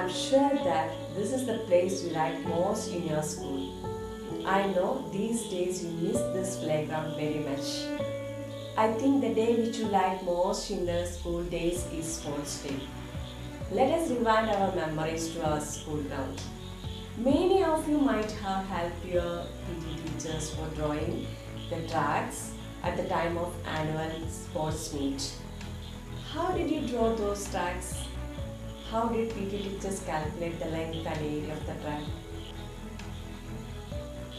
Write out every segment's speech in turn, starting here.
I'm sure that this is the place you like most in your school. I know these days you miss this playground very much. I think the day which you like most in the school days is sports day. Let us rewind our memories to our school ground. Many of you might have helped your PT teachers for drawing the tracks at the time of annual sports meet. How did you draw those tracks? How did PT teachers calculate the length and area of the track?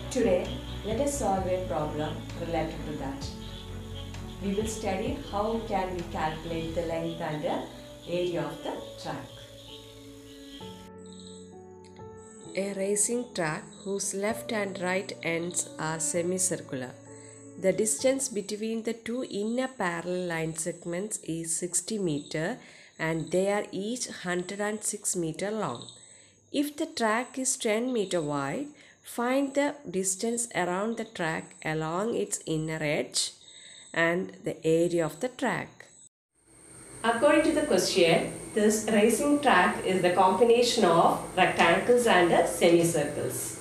Today, let us solve a problem related to that. We will study how can we calculate the length and the area of the track. A racing track whose left and right ends are semicircular. The distance between the two inner parallel line segments is 60 meter and they are each 106 meter long. If the track is 10 meter wide, find the distance around the track along its inner edge and the area of the track. According to the question, this racing track is the combination of rectangles and semicircles.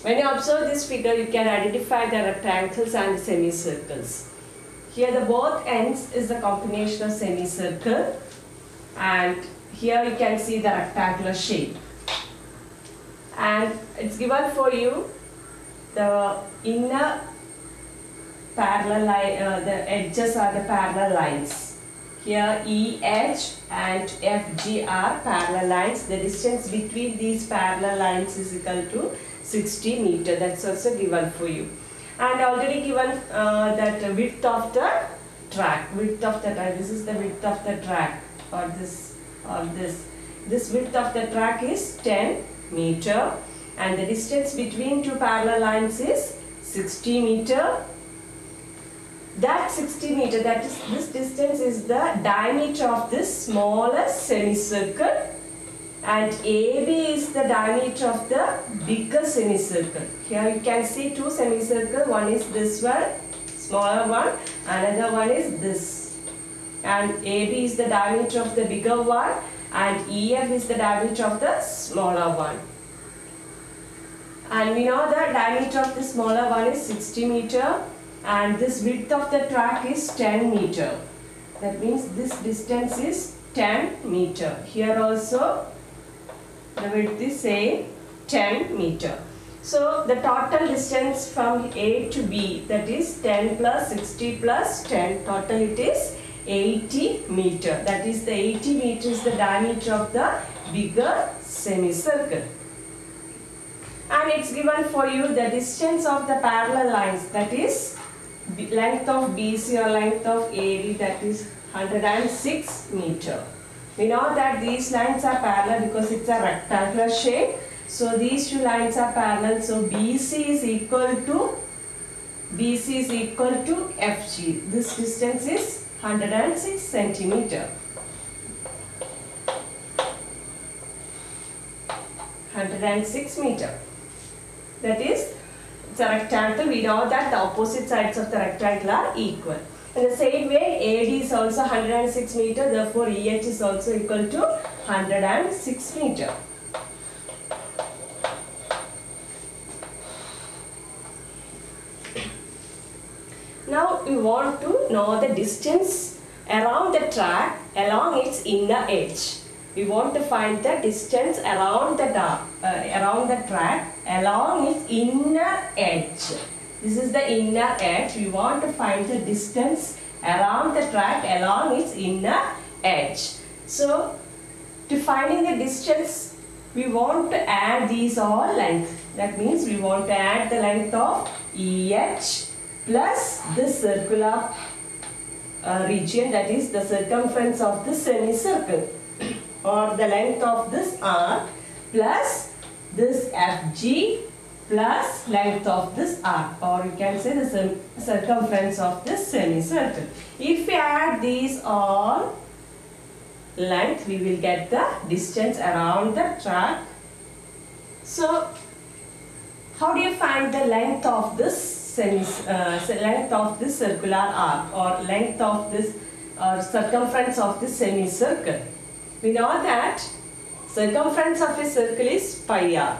When you observe this figure, you can identify the rectangles and semicircles. Here the both ends is the combination of semicircle, and here you can see the rectangular shape. And it's given for you the inner parallel line, the edges are the parallel lines. Here EH and FG are parallel lines. The distance between these parallel lines is equal to 60 meter. That's also given for you. And already given that width of the track. Width of the track. This is the width of the track. Or this. This width of the track is 10 meter. And the distance between two parallel lines is 60 meter. That 60 meter, that is, this distance is the diameter of this smallest semicircle, and AB is the diameter of the bigger semicircle. Here you can see two semicircles, one is this one, smaller one, another one is this. And AB is the diameter of the bigger one and EF is the diameter of the smaller one. And we know the diameter of the smaller one is 60 meter. And this width of the track is 10 meter. That means this distance is 10 meter. Here also the width is say 10 meter. So the total distance from A to B, that is 10 plus 60 plus 10, total it is 80 meter. That is the 80 meter is the diameter of the bigger semicircle. And it's given for you the distance of the parallel lines, that is length of BC or length of AD, that is 106 meter. We know that these lines are parallel because it's a rectangular shape. So these two lines are parallel. So BC is equal to FG. This distance is 106 centimeter. 106 meter. That is, it's a rectangle. We know that the opposite sides of the rectangle are equal. In the same way, AD is also 106 meter. Therefore, EH is also equal to 106 meter. Now, we want to know the distance around the track along its inner edge. We want to find the distance around the track along its inner edge. This is the inner edge. We want to find the distance around the track along its inner edge. So, to finding the distance, we want to add these all lengths. That means we want to add the length of EH plus this circular region, that is the circumference of the semicircle, or the length of this arc plus this FG plus length of this arc, or you can say the circumference of this semicircle. If we add these all length, we will get the distance around the track. So, how do you find the length of this length of this circular arc, or length of this circumference of this semicircle? We know that Circumference of a circle is pi r,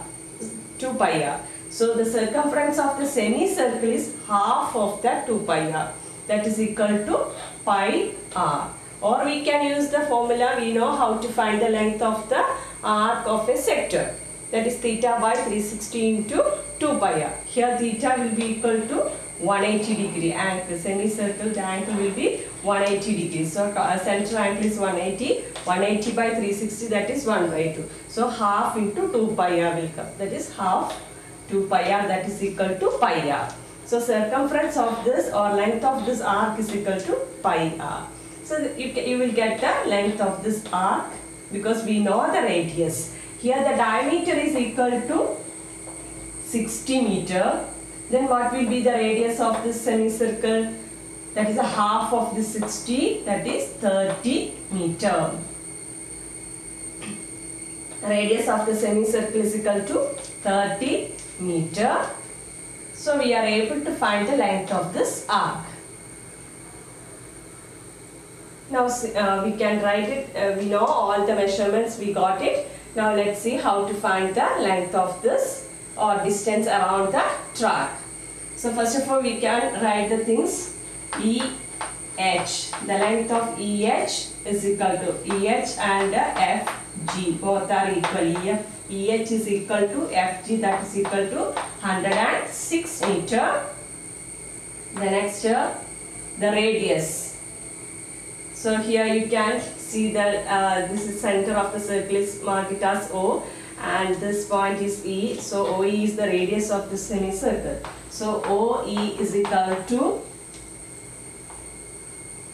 2 pi r. So the circumference of the semicircle is half of that 2 pi r. That is equal to pi r. Or we can use the formula, we know how to find the length of the arc of a sector. That is theta by 360 into 2 pi r. Here theta will be equal to 180 degree and the semicircle, the angle will be 180 degrees. So center angle is 180. 180 by 360, that is 1 by 2. So half into 2 pi r will come. That is half 2 pi r, that is equal to pi r. So circumference of this or length of this arc is equal to pi r. So you will get the length of this arc because we know the radius. Here the diameter is equal to 60 meter. Then what will be the radius of this semicircle? That is a half of the 60, that is 30 meter. Radius of the semicircle is equal to 30 meter. So we are able to find the length of this arc. Now we can write it, we know all the measurements, we got it. Now let's see how to find the length of this or distance around the track. So first of all we can write the things. EH, the length of EH is equal to EH and FG, both are equal. EH is equal to FG, that is equal to 106 meter. The next the radius. So here you can see that this is center of the circle is marked it as O and this point is E. So OE is the radius of the semicircle. So OE is equal to,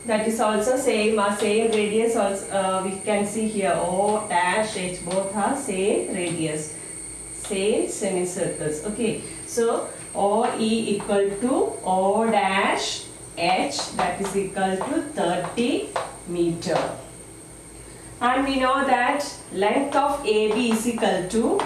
that is also same radius also we can see here O dash H, both are same radius, same semicircles. Okay, so OE equal to O dash H, that is equal to 30 meter. And we know that length of AB is equal to,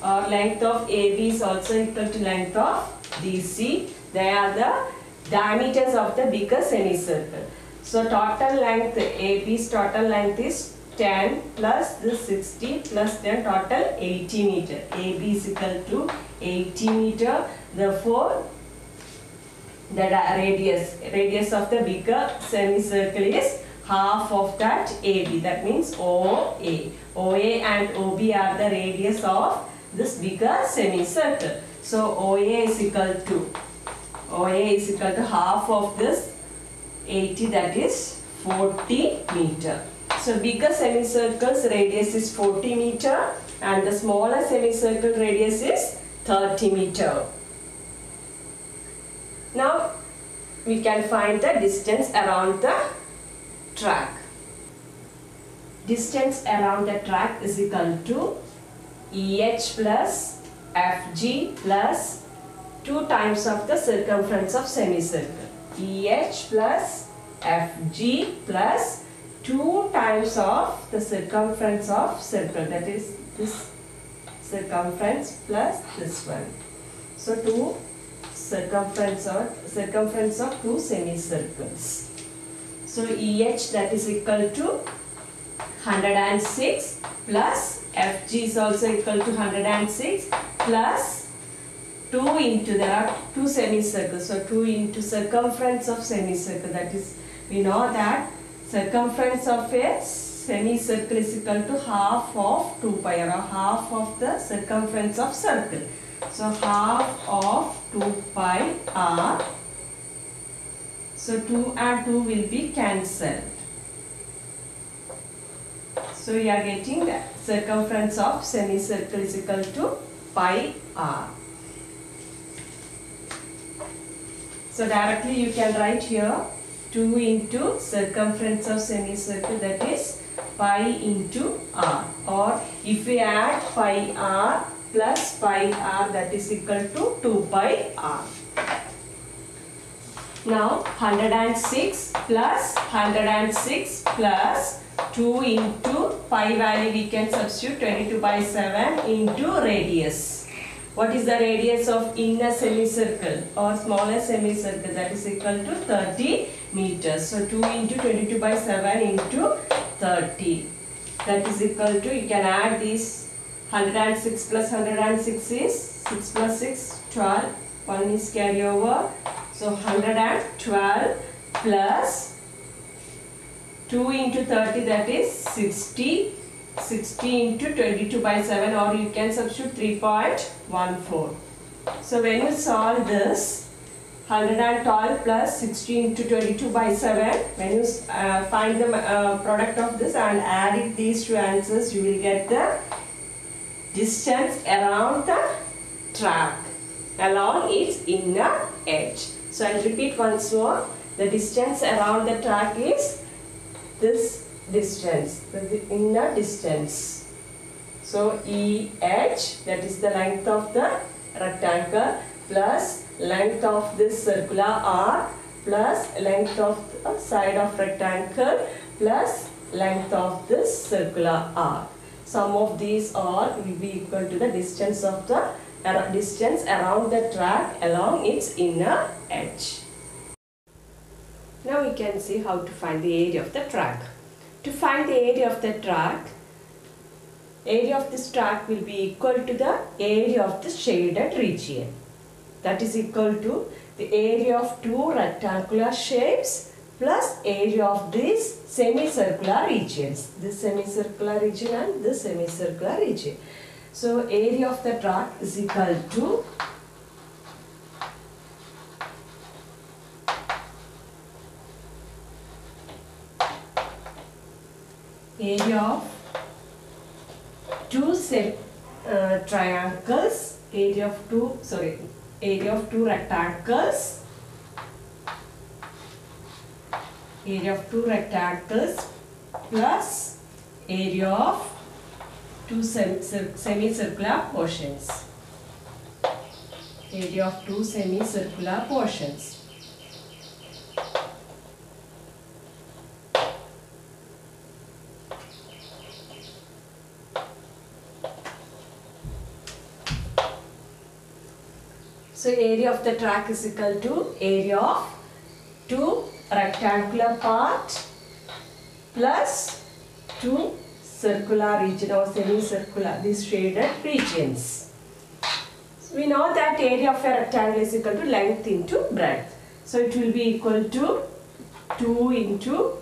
or length of AB is also equal to length of DC. They are the diameters of the bigger semicircle. So total length, AB's total length is 10 plus this 60 plus 10, total 80 meter. AB is equal to 80 meter. Therefore, the radius of the bigger semicircle is half of that AB. That means OA. OA and OB are the radius of this bigger semicircle. So OA is equal to half of this 80, that is 40 meter. So bigger semicircle's radius is 40 meter and the smaller semicircle radius is 30 meter. Now we can find the distance around the track. Distance around the track is equal to EH plus FG plus 2 times of the circumference of semicircle. EH plus FG plus 2 times of the circumference of circle, that is this circumference plus this one. So 2 circumference of 2 semicircles. So EH, that is equal to 106 plus FG is also equal to 106 plus 2 into, there are 2 semicircles, so 2 into circumference of semicircle, that is, we know that circumference of a semicircle is equal to half of 2 pi or half of the circumference of circle. So half of 2 pi r. So 2 and 2 will be cancelled. So we are getting the circumference of semicircle is equal to pi r. So directly you can write here 2 into circumference of semicircle, that is pi into r, or if we add pi r plus pi r, that is equal to 2 pi r. Now 106 plus 106 plus 2 into pi value we can substitute 22 by 7 into radius. What is the radius of inner semicircle or smaller semicircle? That is equal to 30 meters. So 2 into 22 by 7 into 30. that is equal to, you can add these 106 plus 106 is 6 plus 6, 12. 1 is carry over. So 112 plus 2 into 30, that is 60. 60 into 22 by 7, or you can substitute 3.14. So when you solve this, 112 plus 60 into 22 by 7, when you find the product of this and add it, these two answers, you will get the distance around the track along its inner edge. So I'll repeat once more. The distance around the track is this distance, the inner distance. So EH, that is the length of the rectangle, plus length of this circular arc, plus length of the side of rectangle, plus length of this circular arc. Sum of these all will be equal to the distance of the distance around the track along its inner edge. Now we can see how to find the area of the track. To find the area of the track, area of this track will be equal to the area of the shaded region. That is equal to the area of two rectangular shapes plus area of these semicircular regions. This semicircular region and this semicircular region. So area of the track is equal to area of two triangles, area of two rectangles, plus area of two semicircular portions. Area of two semicircular portions. So area of the track is equal to area of two rectangular part plus two circular region or semicircular, these shaded regions. So we know that area of a rectangle is equal to length into breadth. So it will be equal to 2 into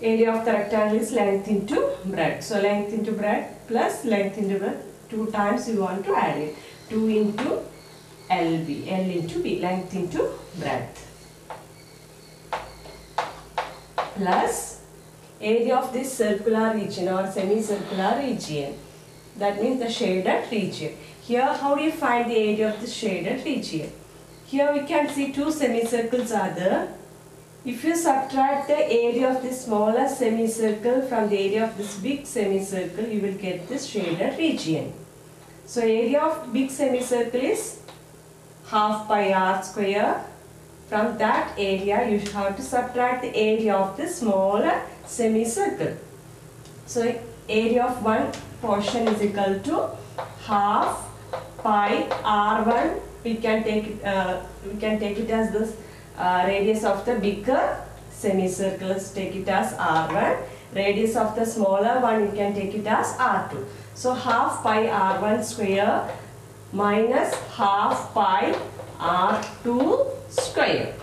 area of the rectangle is length into breadth. So length into breadth plus length into breadth, 2 times you want to add it. 2 into LB, L into B, length into breadth, plus area of this circular region or semicircular region, that means the shaded region. Here how do you find the area of the shaded region? Here we can see two semicircles are there. If you subtract the area of this smaller semicircle from the area of this big semicircle, you will get this shaded region. So area of big semicircle is half pi r square. From that area you have to subtract the area of the smaller semicircle. So area of one portion is equal to half pi r1. We can take it as this radius of the bigger semicircles, take it as r1. Radius of the smaller one you can take it as r2. So half pi r1 square minus half pi r2 square.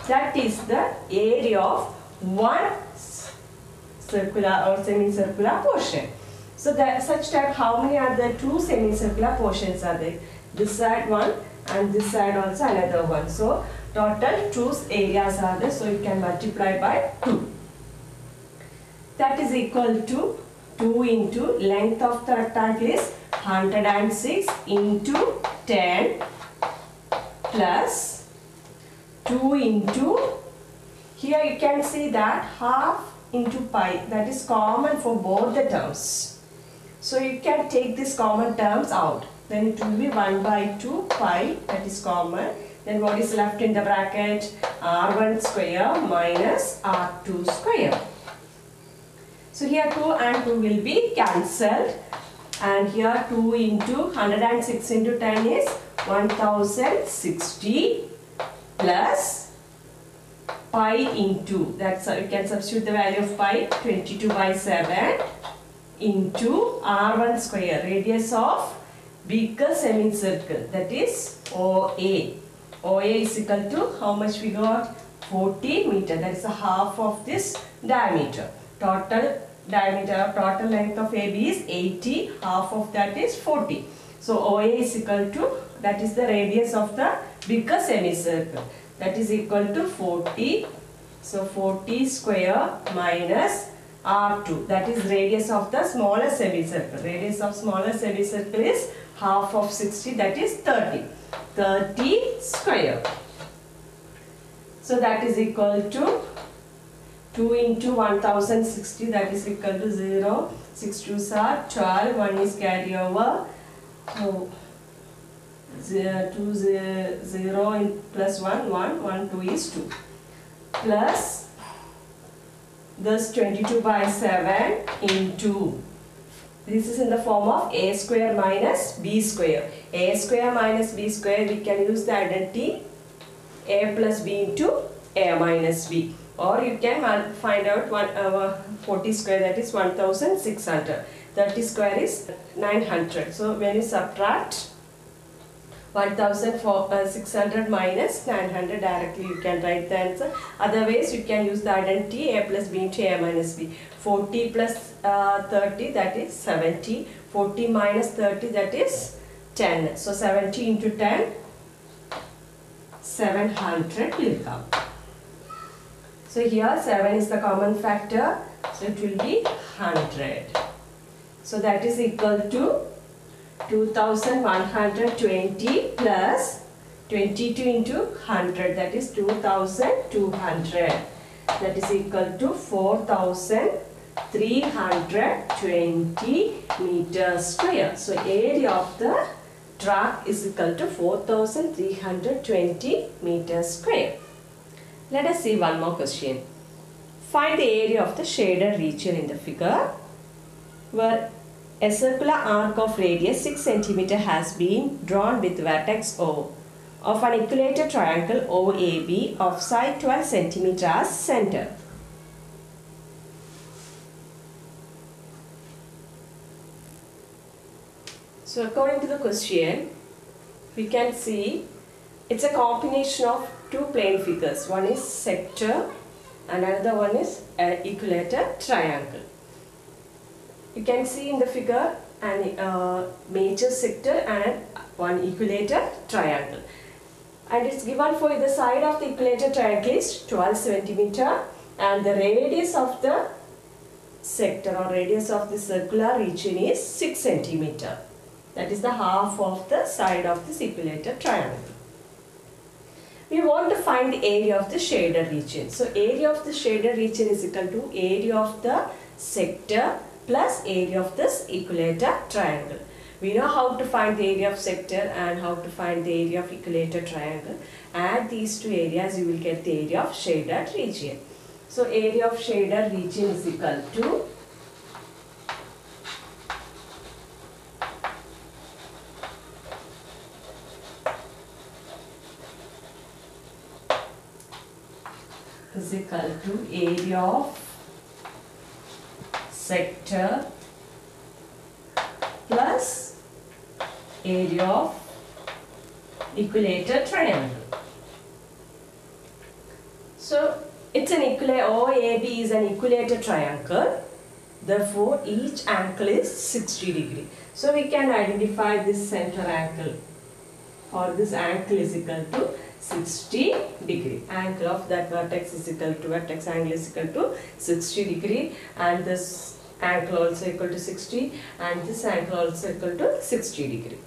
That is the area of one circular or semicircular portion. So that such type, how many are the two semicircular portions are there? This side one and this side also another one. So total two areas are there. So you can multiply by 2. That is equal to 2 into length of the rectangle is 106 into 10 plus 2 into, here you can see that half into pi, that is common for both the terms. So you can take this common terms out. Then it will be 1 by 2 pi, that is common. Then what is left in the bracket? r1 square minus r2 square. So here 2 and 2 will be cancelled. And here 2 into 106 into 10 is 1060 plus pi into, that's you can substitute the value of pi, 22 by 7 into r1 square, radius of bigger semicircle, that is OA. OA is equal to how much we got? 40 meter. That is the half of this diameter. Total diameter, total length of AB is 80. Half of that is 40. So OA is equal to, that is the radius of the bigger semicircle. That is equal to 40. So 40 square minus R2. That is radius of the smaller semicircle. Radius of smaller semicircle is half of 60. That is 30. 30 square. So that is equal to 2 into 1060. That is equal to 0. 6 2s are 12. 1 is carry over. So 2 0 in plus 1 1 1 2 is 2 plus this 22 by 7 into, this is in the form of a square minus b square. A square minus b square, we can use the identity a plus b into a minus b, or you can find out 40 square, that is 1600. 30 square is 900. So when you subtract 1600 minus 900, directly you can write the answer. Otherwise you can use the identity a plus b into a minus b. 40 plus 30, that is 70. 40 minus 30, that is 10. So 70 into 10, 700 will come. So here 7 is the common factor, so it will be 100. So that is equal to 2120 plus 22 into 100, that is 2200. That is equal to 4320 meters square. So area of the track is equal to 4320 meters square. Let us see one more question. Find the area of the shaded region in the figure, where a circular arc of radius 6 cm has been drawn with vertex O of an equilateral triangle OAB of side 12 cm as center. So according to the question, we can see it's a combination of two plane figures. One is sector and another one is equilateral triangle. You can see in the figure an major sector and one equilateral triangle. And it's given for the side of the equilateral triangle is 12 cm and the radius of the sector or radius of the circular region is 6 cm. That is the half of the side of this equilateral triangle. We want to find the area of the shaded region. So area of the shaded region is equal to area of the sector plus area of this equilateral triangle. We know how to find the area of sector and how to find the area of equilateral triangle. Add these two areas, you will get the area of shaded region. So area of shaded region is equal to area of sector plus area of equilateral triangle. So it's an OAB is an equilateral triangle. Therefore, each angle is 60 degree. So we can identify this center angle, or this angle is equal to 60 degree. Angle of that vertex is equal to, vertex angle is equal to 60 degree, and this angle also equal to 60, and this angle also equal to 60 degree.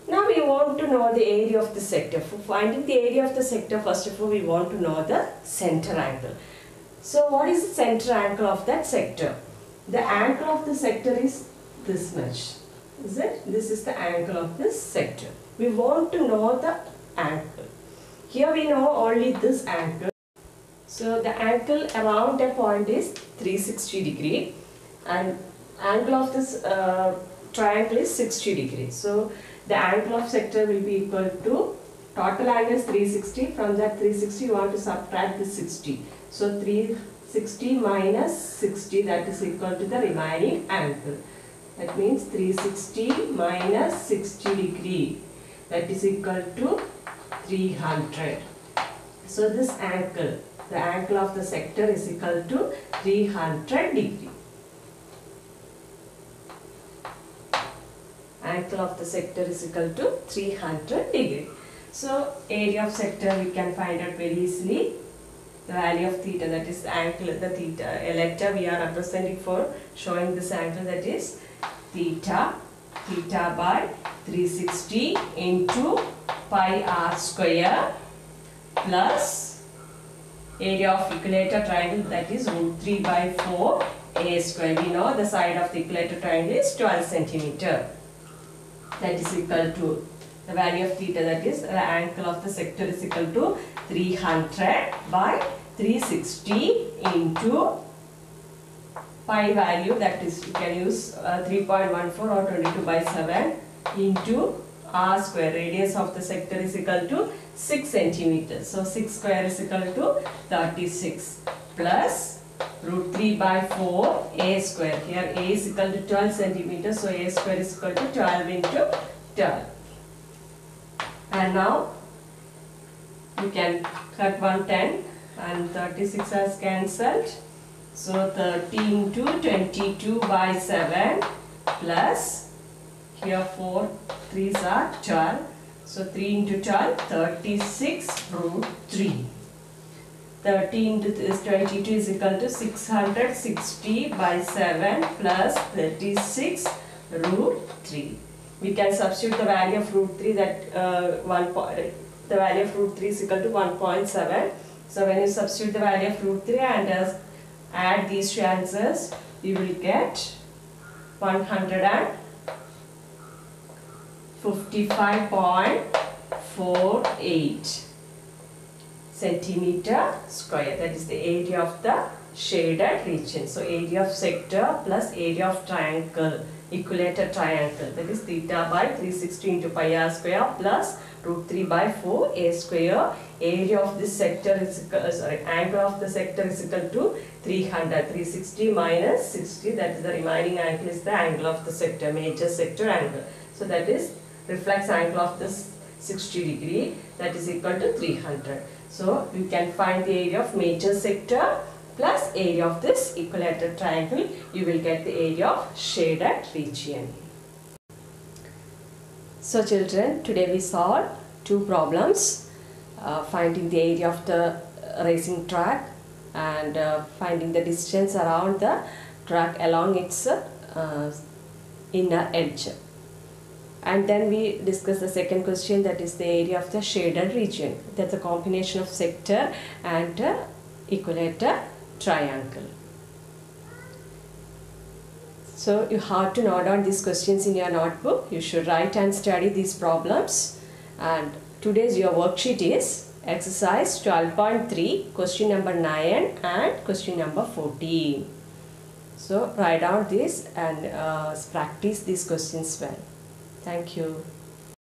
Now we want to know the area of the sector. For finding the area of the sector, first of all we want to know the center angle. So what is the center angle of that sector? The angle of the sector is this much. Is it? This is the angle of this sector. We want to know the angle. Here we know only this angle. So the angle around a point is 360 degree and angle of this triangle is 60 degrees. So the angle of sector will be equal to total angle is 360. From that 360 you want to subtract the 60. So 360 minus 60, that is equal to the remaining angle. That means 360 minus 60 degree, that is equal to 300. So this angle, the angle of the sector is equal to 300 degree. Angle of the sector is equal to 300 degree. So area of sector we can find out very easily. The value of theta, that is the angle, the theta, a letter we are representing for showing this angle, that is theta by 360 into pi r square plus area of equilateral triangle, that is root 3 by 4 a square. We know the side of the equilateral triangle is 12 centimeter. That is equal to the value of theta, that is the angle of the sector is equal to 300 by 360 into pi value, that is you can use 3.14 or 22 by 7 into r square. Radius of the sector is equal to 6 centimeters. So 6 square is equal to 36 plus root 3 by 4 a square. Here a is equal to 12 centimeters. So a square is equal to 12 into 12. And now you can cut 110 and 36 has cancelled. So 30 into 22 by 7 plus here 4 3s are 12. So 3 into 12, 36 root 3. 30 into this 22 is equal to 660 by 7 plus 36 root 3. We can substitute the value of root 3, that the value of root 3 is equal to 1.7. So when you substitute the value of root 3 and add these two answers, you will get 155.48 centimeter square. That is the area of the shaded region. So area of sector plus area of triangle, equilateral triangle, that is theta by 360 into pi r square plus root 3 by 4 a square. Area of this sector is angle of the sector is equal to 300. 360 minus 60, that is the remaining angle, is the angle of the sector, major sector angle. So that is reflex angle of this 60 degree, that is equal to 300. So you can find the area of major sector plus area of this equilateral triangle. You will get the area of shaded region. So children, today we solved two problems, finding the area of the racing track and finding the distance around the track along its inner edge. And then we discuss the second question, that is the area of the shaded region. That's a combination of sector and equilateral triangle. So you have to note down these questions in your notebook. You should write and study these problems. And today's your worksheet is exercise 12.3, question number 9 and question number 14. So write down this and practice these questions well. Thank you.